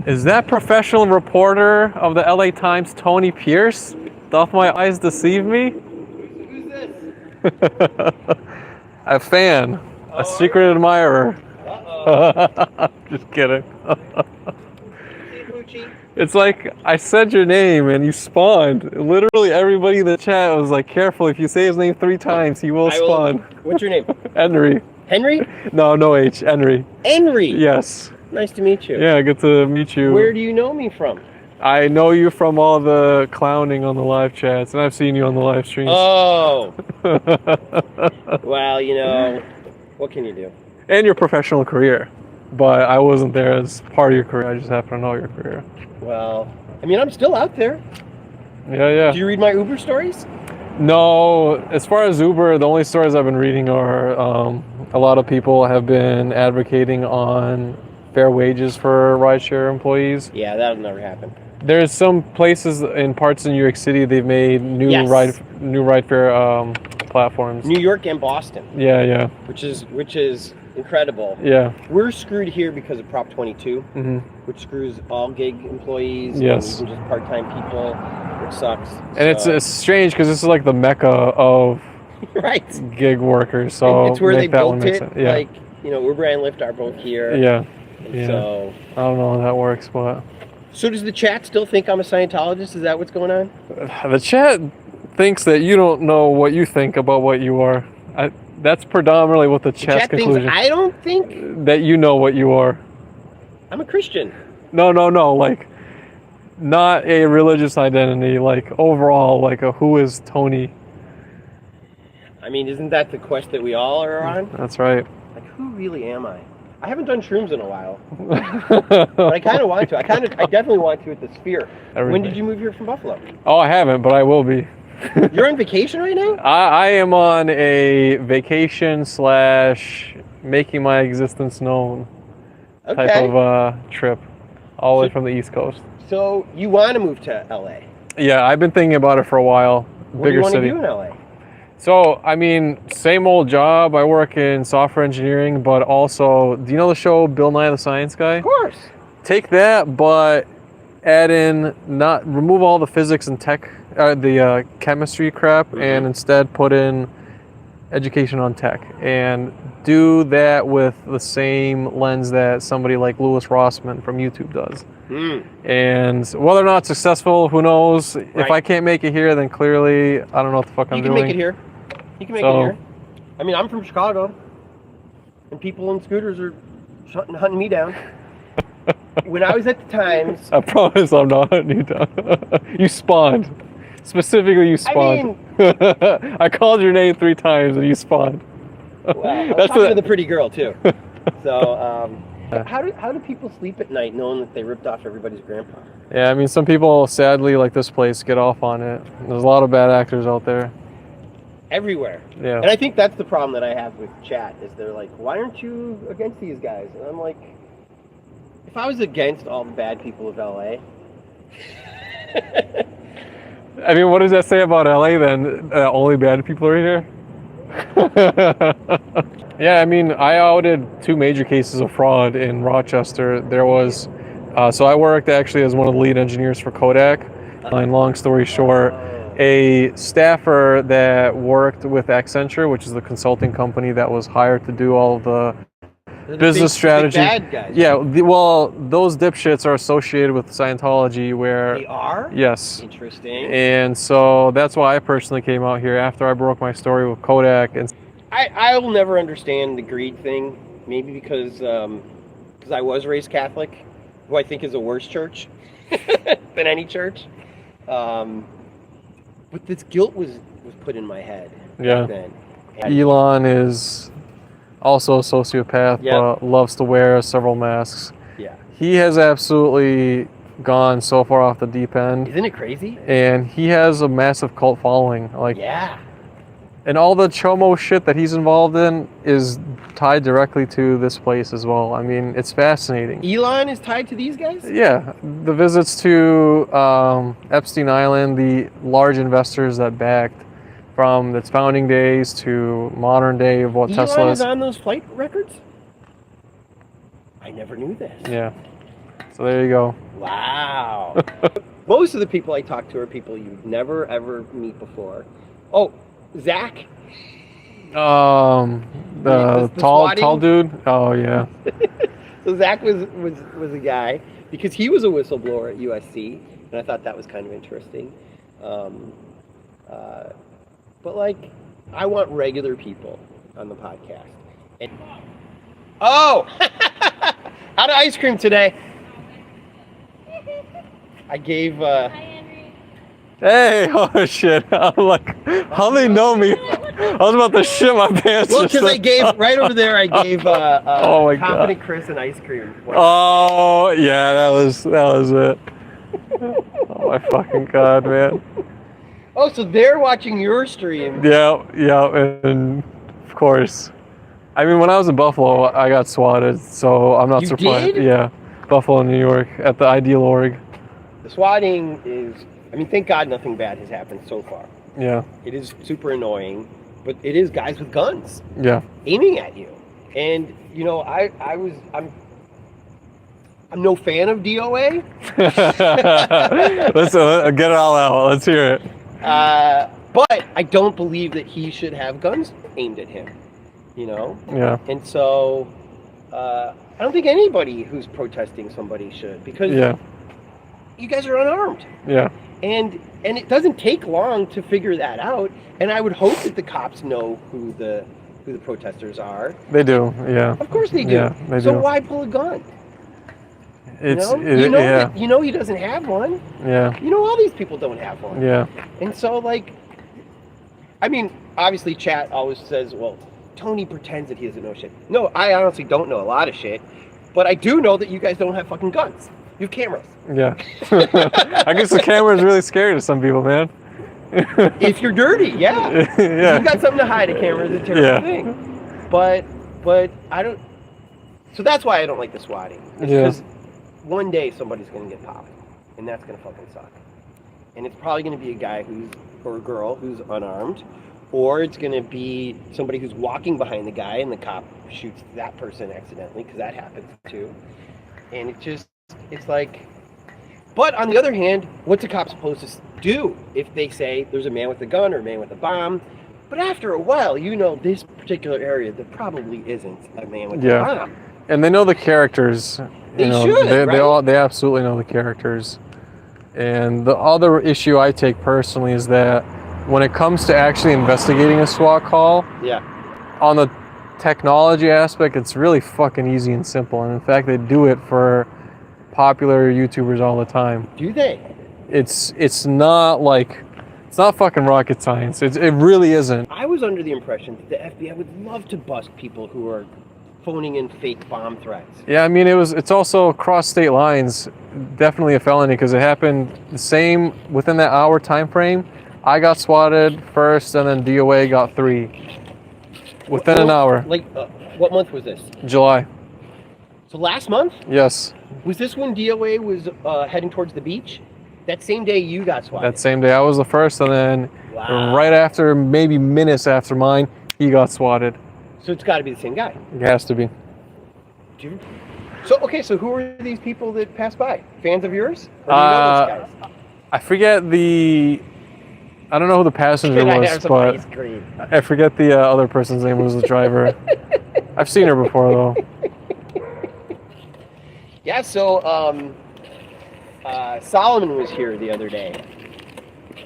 Is that professional reporter of the LA Times, Tony Pierce? Doth my eyes deceive me? Who's this? A fan. A secret admirer. Just kidding. It's like, I said your name and you spawned. Literally everybody in the chat was like, careful, if you say his name 3 times, he will spawn. What's your name? Henry. Henry? No H. Henry. Henry? Yes. Nice to meet you. Yeah, good to meet you. Where do you know me from? I know you from all the clowning on the live chats, and I've seen you on the live streams. Oh. Well, you know, what can you do? And your professional career. But I wasn't there as part of your career. I just happen to know your career. Well, I mean, I'm still out there. Yeah. Do you read my Uber stories? No, as far as Uber, the only stories I've been reading are a lot of people have been advocating on fair wages for rideshare employees. Yeah, that'll never happen. There's some places in parts of New York City they've made new rideshare platforms. New York and Boston. Yeah. Which is incredible. Yeah. We're screwed here because of Prop 22, which screws all gig employees. Yes. And even just part-time people, which sucks. And it's strange because this is like the mecca of right gig workers. So and it's where they built it. Yeah. Like, you know, Uber and Lyft are both here. Yeah. So I don't know how that works, but. So does the chat still think I'm a Scientologist? Is that what's going on? The chat thinks that you don't know what you think about what you are. That's predominantly what the chat's conclusion. I don't think that you know what you are. I'm a Christian. No. Like, not a religious identity. Like overall, like who is Tony? I mean, isn't that the quest that we all are on? That's right. Like, who really am I? I haven't done shrooms in a while, but I kind of want to. I definitely want to at the Sphere. When did you move here from Buffalo? Oh, I haven't, but I will be. You're on vacation right now? I am on a vacation / making my existence known type of trip, all the way from the East Coast. So you want to move to LA? Yeah, I've been thinking about it for a while. What do you want to do in LA? So, I mean, same old job. I work in software engineering, but also, do you know the show Bill Nye the Science Guy? Of course. Take that, but add in, remove all the physics and tech, the chemistry crap, and instead put in education on tech. And do that with the same lens that somebody like Louis Rossman from YouTube does. And whether or not successful, who knows? Right. If I can't make it here, then clearly I don't know what the fuck I'm doing. You can make it here. You can make it here. I mean, I'm from Chicago, and people in scooters are hunting me down. When I was at the Times... I promise I'm not hunting you down. You spawned. Specifically, you spawned. I mean... I called your name 3 times, and you spawned. Well, I was talking to the pretty girl, too. So, how do people sleep at night knowing that they ripped off everybody's grandpa? Yeah, I mean, some people, sadly, like this place, get off on it. There's a lot of bad actors out there. Everywhere. Yeah. And I think that's the problem that I have with chat, is they're like, why aren't you against these guys? And I'm like, if I was against all the bad people of LA... I mean, what does that say about LA then? Only bad people are here? Yeah, I mean, I outed 2 major cases of fraud in Rochester. There was, so I worked actually as one of the lead engineers for Kodak. And long story short, a staffer that worked with Accenture, which is the consulting company that was hired to do all of the business strategy. Big bad guys. Yeah, well, those dipshits are associated with Scientology where... They are? Yes. Interesting. And so that's why I personally came out here after I broke my story with Kodak. And I will never understand the greed thing, maybe because I was raised Catholic, who I think is a worse church than any church. But this guilt was put in my head back then. Elon is also a sociopath, but loves to wear several masks. Yeah. He has absolutely gone so far off the deep end. Isn't it crazy? And he has a massive cult following. Like, yeah. And all the chomo shit that he's involved in is tied directly to this place as well. I mean, it's fascinating. Elon is tied to these guys? Yeah. The visits to Epstein Island, the large investors that backed from its founding days to modern day of what Tesla is on those flight records? I never knew this. Yeah. So there you go. Wow. Most of the people I talk to are people you'd never ever meet before. Oh, Zach. The tall dude. Oh yeah. So Zach was a guy because he was a whistleblower at USC, and I thought that was kind of interesting. But like, I want regular people on the podcast. And, oh, out of ice cream today. I gave. Hey, oh shit! I'm like, how they know me? I was about to shit my pants. Well, because I gave right over there. I gave oh my Confident God. Chris an ice cream. Oh yeah, that was it. Oh my fucking God, man. Oh, so they're watching your stream. Yeah, and of course. I mean, when I was in Buffalo, I got swatted, so I'm not You surprised. did? Yeah, Buffalo, New York, at the Ideal Org. The swatting is. I mean, thank God nothing bad has happened so far. Yeah. It is super annoying, but it is guys with guns. Yeah. Aiming at you. And you know, I'm no fan of DOA. Let's get it all out. Let's hear it. But I don't believe that he should have guns aimed at him. You know? Yeah. And so I don't think anybody who's protesting somebody should, because you guys are unarmed. Yeah. And it doesn't take long to figure that out. And I would hope that the cops know who the protesters are. They do, yeah. Of course they do. Yeah, they so do. why pull a gun? You Yeah. know he doesn't have one. Yeah. You know all these people don't have one. Yeah. And so like, I mean, obviously chat always says, well, Tony pretends that he doesn't know shit. No, I honestly don't know a lot of shit, but I do know that you guys don't have fucking guns. You have cameras. Yeah. I guess the camera is really scary to some people, man. If you're dirty, yeah. Yeah. If you've got something to hide, a camera is a terrible thing. But I don't. So that's why I don't like the swatting. Because one day somebody's gonna get popped, and that's gonna fucking suck. And it's probably gonna be a guy or a girl who's unarmed, or it's gonna be somebody who's walking behind the guy and the cop shoots that person accidentally, because that happens too. And it's like. But on the other hand, what's a cop supposed to do if they say there's a man with a gun or a man with a bomb? But after a while, you know this particular area, there probably isn't a man with a bomb. And they know the characters. They should, right? They absolutely know the characters. And the other issue I take personally is that when it comes to actually investigating a SWAT call, on the technology aspect, it's really fucking easy and simple. And in fact, they do it for popular YouTubers all the time. Do they? It's not fucking rocket science. It really isn't. I was under the impression that the FBI would love to bust people who are phoning in fake bomb threats. Yeah, I mean it's also across state lines, definitely a felony because it happened the same within that hour time frame. I got swatted first, and then DOA got 3 within an hour. Like, what month was this? July. So last month? Yes. Was this when DOA was heading towards the beach? That same day you got swatted? That same day I was the first, and then right after, maybe minutes after mine, he got swatted. So it's got to be the same guy. It has to be. So who are these people that pass by? Fans of yours? Or do you know those guys? I forget I don't know who the passenger was, but I forget the other person's name was the driver. I've seen her before though. Yeah, so Solomon was here the other day,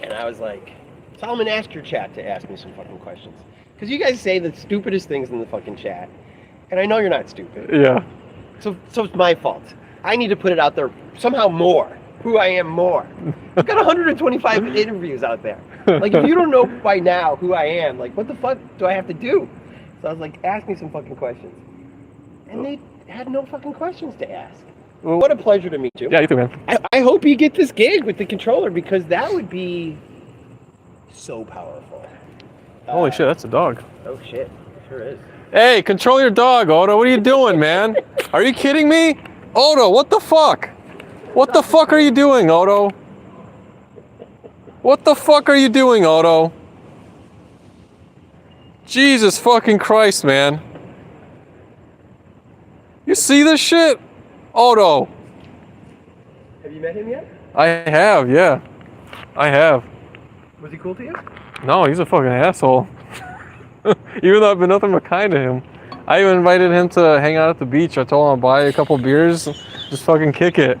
and I was like, Solomon, ask your chat to ask me some fucking questions. Because you guys say the stupidest things in the fucking chat, and I know you're not stupid. Yeah. So it's my fault. I need to put it out there somehow more, who I am more. I've got 125 interviews out there. Like, if you don't know by now who I am, like, what the fuck do I have to do? So I was like, ask me some fucking questions. And they had no fucking questions to ask. Well, what a pleasure to meet you. Yeah, you too, man. I hope you get this gig with the controller, because that would be so powerful. Holy shit, that's a dog. Oh shit, it sure is. Hey, control your dog, Odo. What are you doing, man? Are you kidding me? Odo, what the fuck? What the fuck are you doing, Odo? What the fuck are you doing, Odo? Jesus fucking Christ, man. You see this shit? Odo. met him yet? I have, yeah. I have. Was he cool to you? No, he's a fucking asshole. Even though I've been nothing but kind to him. I even invited him to hang out at the beach. I told him I'd buy a couple beers, just fucking kick it.